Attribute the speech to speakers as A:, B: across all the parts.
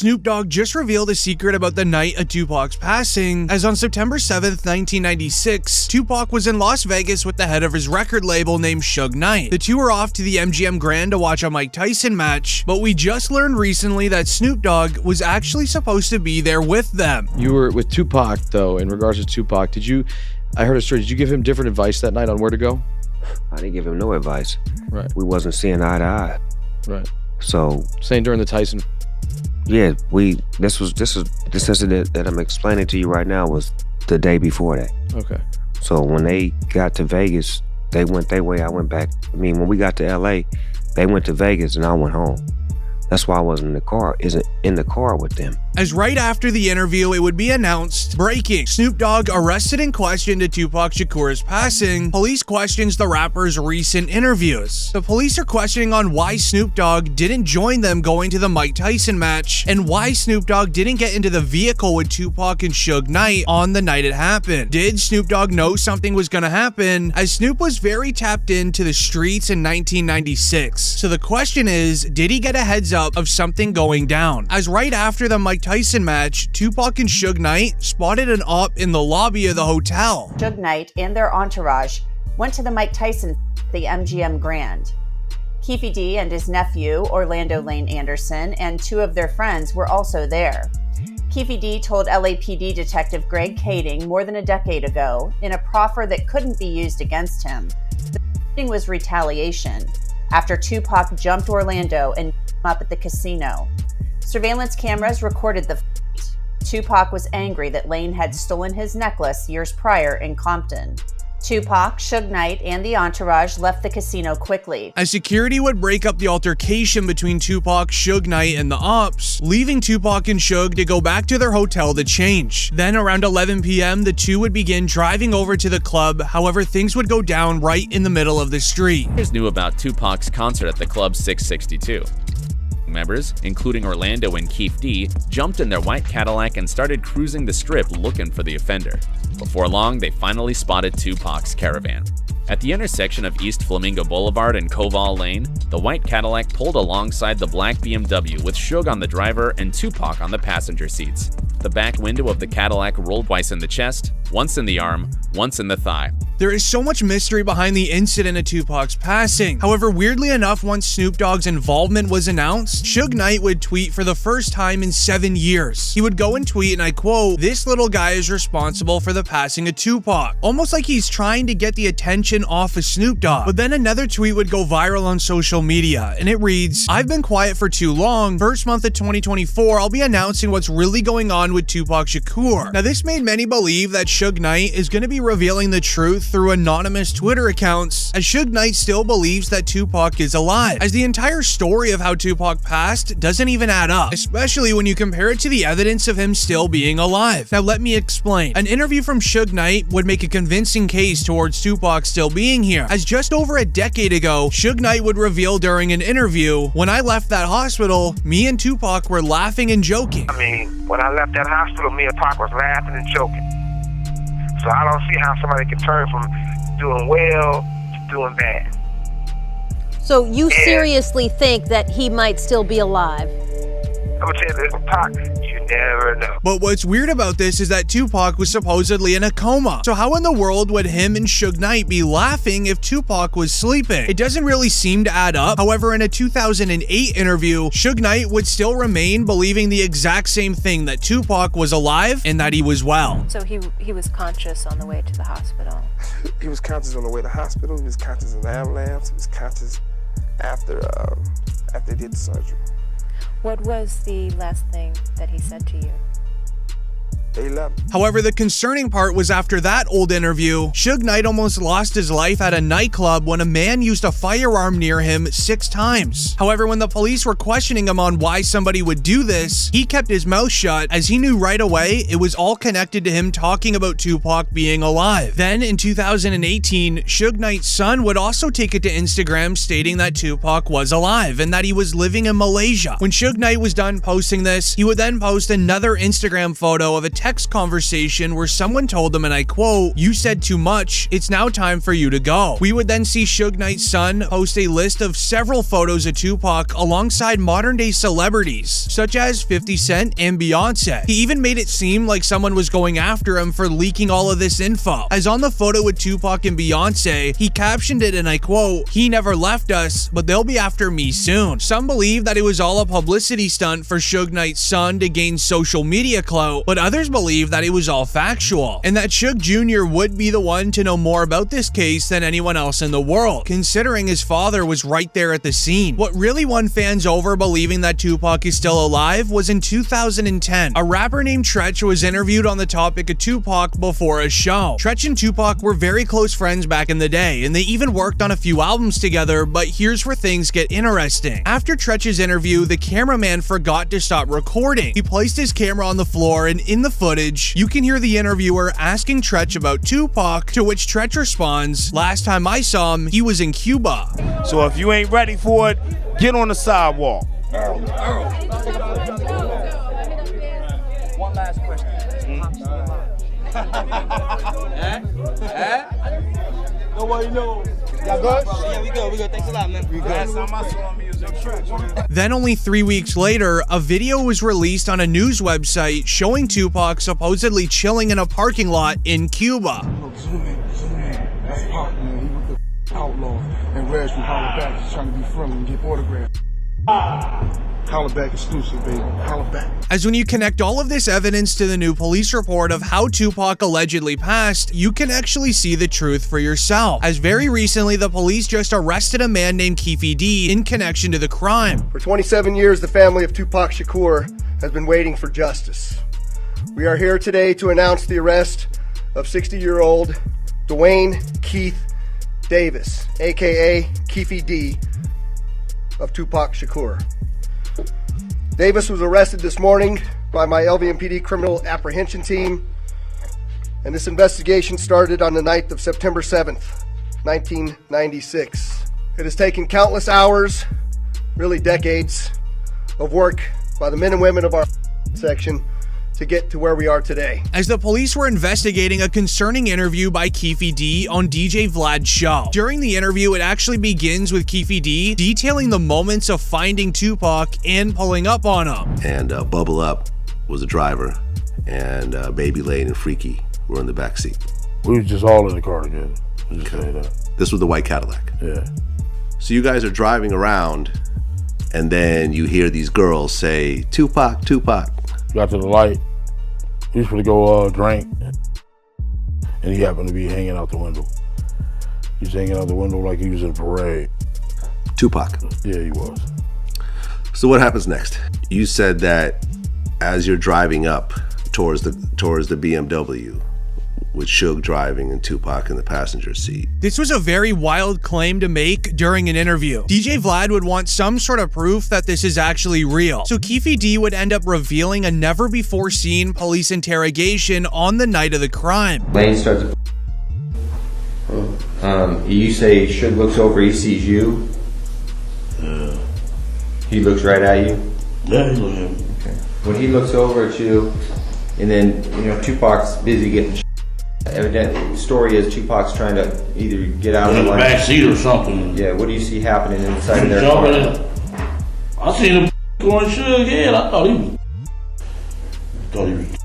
A: Snoop Dogg just revealed a secret about the night of Tupac's passing, as on September 7th, 1996, Tupac was in Las Vegas with the head of his record label named Suge Knight. The two were off to the MGM Grand to watch a Mike Tyson match, but we just learned recently that Snoop Dogg was actually supposed to be there with them.
B: You were with Tupac, though. In regards to Tupac, I heard a story, did you give him different advice that night on where to go?
C: I didn't give him no advice.
B: Right.
C: We wasn't seeing eye to eye.
B: Right.
C: So
B: saying during the Tyson.
C: Yeah, this incident that I'm explaining to you right now was the day before that.
B: Okay.
C: So when they got to Vegas, they went their way, I went back. I mean, when we got to LA, they went to Vegas and I went home. That's why I wasn't in the car with them.
A: As right after the interview, it would be announced, breaking, Snoop Dogg arrested and questioned to Tupac Shakur's passing. Police questions the rapper's recent interviews. The police are questioning on why Snoop Dogg didn't join them going to the Mike Tyson match, and why Snoop Dogg didn't get into the vehicle with Tupac and Suge Knight on the night it happened. Did Snoop Dogg know something was gonna happen, as Snoop was very tapped into the streets in 1996. So the question is, did he get a heads up of something going down? As right after the Mike Tyson match, Tupac and Suge Knight spotted an op in the lobby of the hotel.
D: Suge Knight and their entourage went to the Mike Tyson at the MGM Grand. Keefe D and his nephew, Orlando Lane Anderson, and two of their friends were also there. Keefe D told LAPD Detective Greg Kading more than a decade ago, in a proffer that couldn't be used against him, the shooting was retaliation after Tupac jumped Orlando and up at the casino. Surveillance cameras recorded the fight. Tupac was angry that Lane had stolen his necklace years prior in Compton. Tupac, Suge Knight, and the entourage left the casino quickly.
A: As security would break up the altercation between Tupac, Suge Knight, and the ops, leaving Tupac and Suge to go back to their hotel to change. Then around 11 p.m., the two would begin driving over to the club. However, things would go down right in the middle of the street.
E: Knew about Tupac's concert at the Club 662. Members, including Orlando and Keefe D, jumped in their white Cadillac and started cruising the strip looking for the offender. Before long, they finally spotted Tupac's caravan. At the intersection of East Flamingo Boulevard and Koval Lane, the white Cadillac pulled alongside the black BMW with Suge on the driver and Tupac on the passenger seats. The back window of the Cadillac rolled twice in the chest, once in the arm, once in the thigh.
A: There is so much mystery behind the incident of Tupac's passing. However, weirdly enough, once Snoop Dogg's involvement was announced, Suge Knight would tweet for the first time in 7 years. He would go and tweet, and I quote, "This little guy is responsible for the passing of Tupac." Almost like he's trying to get the attention off of Snoop Dogg. But then another tweet would go viral on social media, and it reads, "I've been quiet for too long. First month of 2024, I'll be announcing what's really going on with Tupac Shakur." Now, this made many believe that Suge Knight is going to be revealing the truth through anonymous Twitter accounts, as Suge Knight still believes that Tupac is alive, as the entire story of how Tupac passed doesn't even add up, especially when you compare it to the evidence of him still being alive. Now, let me explain. An interview from Suge Knight would make a convincing case towards Tupac still being here, as just over a decade ago, Suge Knight would reveal during an interview, "When I left that hospital, me and Tupac were laughing and joking."
F: I mean, when I left that hospital, me and Pac was laughing and joking. So I don't see how somebody can turn from doing well to doing bad.
G: So you seriously think that he might still be alive?
F: I'm gonna tell you this, Pac, you never know.
A: But what's weird about this is that Tupac was supposedly in a coma. So how in the world would him and Suge Knight be laughing if Tupac was sleeping? It doesn't really seem to add up. However, in a 2008 interview, Suge Knight would still remain believing the exact same thing, that Tupac was alive and that he was well.
H: So he was conscious on the way to the hospital?
I: He was conscious on the way to the hospital. He was conscious in the ambulance. He was conscious after they did the surgery.
H: What was the last thing that he said to you?
A: However, the concerning part was after that old interview, Suge Knight almost lost his life at a nightclub when a man used a firearm near him 6 times. However, when the police were questioning him on why somebody would do this, he kept his mouth shut, as he knew right away it was all connected to him talking about Tupac being alive. Then in 2018, Suge Knight's son would also take it to Instagram stating that Tupac was alive and that he was living in Malaysia. When Suge Knight was done posting this, he would then post another Instagram photo of a text conversation where someone told him, and I quote, "You said too much. It's now time for you to go." We would then see Suge Knight's son post a list of several photos of Tupac alongside modern-day celebrities, such as 50 Cent and Beyonce. He even made it seem like someone was going after him for leaking all of this info, as on the photo with Tupac and Beyonce, he captioned it, and I quote, "He never left us, but they'll be after me soon." Some believe that it was all a publicity stunt for Suge Knight's son to gain social media clout, but others believe that it was all factual, and that Suge Jr. would be the one to know more about this case than anyone else in the world, considering his father was right there at the scene. What really won fans over believing that Tupac is still alive was in 2010. A rapper named Tretch was interviewed on the topic of Tupac before a show. Tretch and Tupac were very close friends back in the day, and they even worked on a few albums together, but here's where things get interesting. After Tretch's interview, the cameraman forgot to stop recording. He placed his camera on the floor, and in the footage, you can hear the interviewer asking Tretch about Tupac, to which Tretch responds, "Last time I saw him, he was in Cuba."
J: So if you ain't ready for it, get on the sidewalk.
K: One last question. Nobody knows. Y'all good? Yeah, we good. Thanks a lot, man. We good.
J: Last time I saw him, he was in Cuba.
A: Then only 3 weeks later, a video was released on a news website showing Tupac supposedly chilling in a parking lot in Cuba.
L: Look, zoom in. That's Pac, man. He was the outlaw. And Reg from Holla Back is trying to be friendly and get autographs. Holla Back exclusive, baby. Holla Back.
A: As when you connect all of this evidence to the new police report of how Tupac allegedly passed, you can actually see the truth for yourself. As very recently, the police just arrested a man named Keefe D in connection to the crime.
M: For 27 years, the family of Tupac Shakur has been waiting for justice. We are here today to announce the arrest of 60-year-old Dwayne Keith Davis, aka Keefe D, of Tupac Shakur. Davis was arrested this morning by my LVMPD criminal apprehension team, and this investigation started on the night of September 7th, 1996. It has taken countless hours, really decades, of work by the men and women of our section to get to where we are today.
A: As the police were investigating a concerning interview by Keefe D on DJ Vlad's show. During the interview, it actually begins with Keefe D detailing the moments of finding Tupac and pulling up on him.
N: And Bubble Up was a driver, and Baby Lane and Freaky were in the back seat.
O: We were just all in the car together. Just say that.
N: This was the white Cadillac.
O: Yeah.
N: So you guys are driving around, and then you hear these girls say, "Tupac, Tupac."
O: Got to the light. He was gonna go drink, and he happened to be hanging out the window. He's hanging out the window like he was in a parade.
N: Tupac.
O: Yeah, he was.
N: So what happens next? You said that as you're driving up towards the BMW, with Suge driving and Tupac in the passenger seat.
A: This was a very wild claim to make during an interview. DJ Vlad would want some sort of proof that this is actually real. So Keefe D would end up revealing a never-before-seen police interrogation on the night of the crime.
P: Lane starts you say Suge looks over, he sees you?
O: Yeah.
P: He looks right at you?
O: Yeah, he's looking at me.
P: Okay. When he looks over at you, and then, Tupac's busy getting evidently, the story is Tupac's trying to either get out of the
O: back seat or something.
P: Yeah, what do you see happening inside of their car?
O: I seen him going Suge head. I thought he was.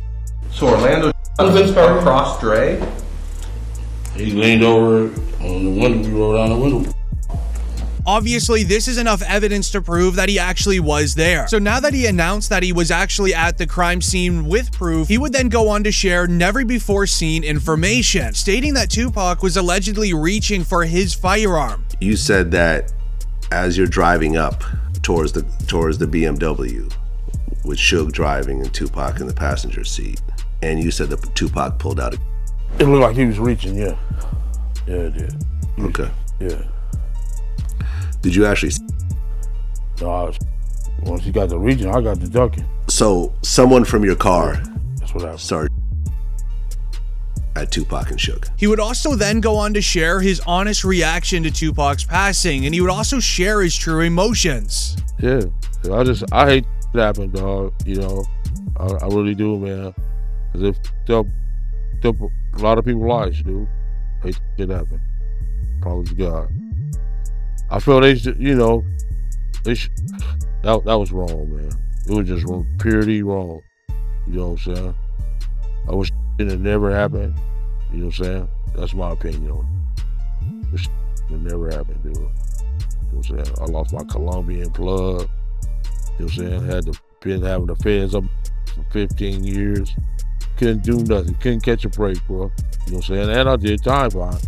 Q: So Orlando across Dre?
O: He leaned over on the window, we rolled down the window.
A: Obviously, this is enough evidence to prove that he actually was there. So now that he announced that he was actually at the crime scene with proof, he would then go on to share never-before-seen information, stating that Tupac was allegedly reaching for his firearm.
N: You said that as you're driving up towards the BMW, with Suge driving and Tupac in the passenger seat, and you said that Tupac pulled out.
O: It looked like he was reaching, yeah. Yeah, it did.
N: Okay.
O: Yeah.
N: Did you actually?
O: No, once he got the reaching, I got the ducking.
N: So someone from your car,
O: that's what happened,
N: started at Tupac and Suge.
A: He would also then go on to share his honest reaction to Tupac's passing, and he would also share his true emotions.
O: Yeah, I hate that happened, dog. I really do, man. Cause it took a lot of people's lives, dude. Hate shit happen. Promise to God. I feel they should, that was wrong, man. It was just wrong, purely wrong. You know what I'm saying? I wish it had never happened. You know what I'm saying? That's my opinion on it. This would never happen, dude. You know what I'm saying? I lost my Colombian plug. You know what I'm saying? Been having the feds up for 15 years. Couldn't do nothing. Couldn't catch a break, bro. You know what I'm saying? And I did time for it.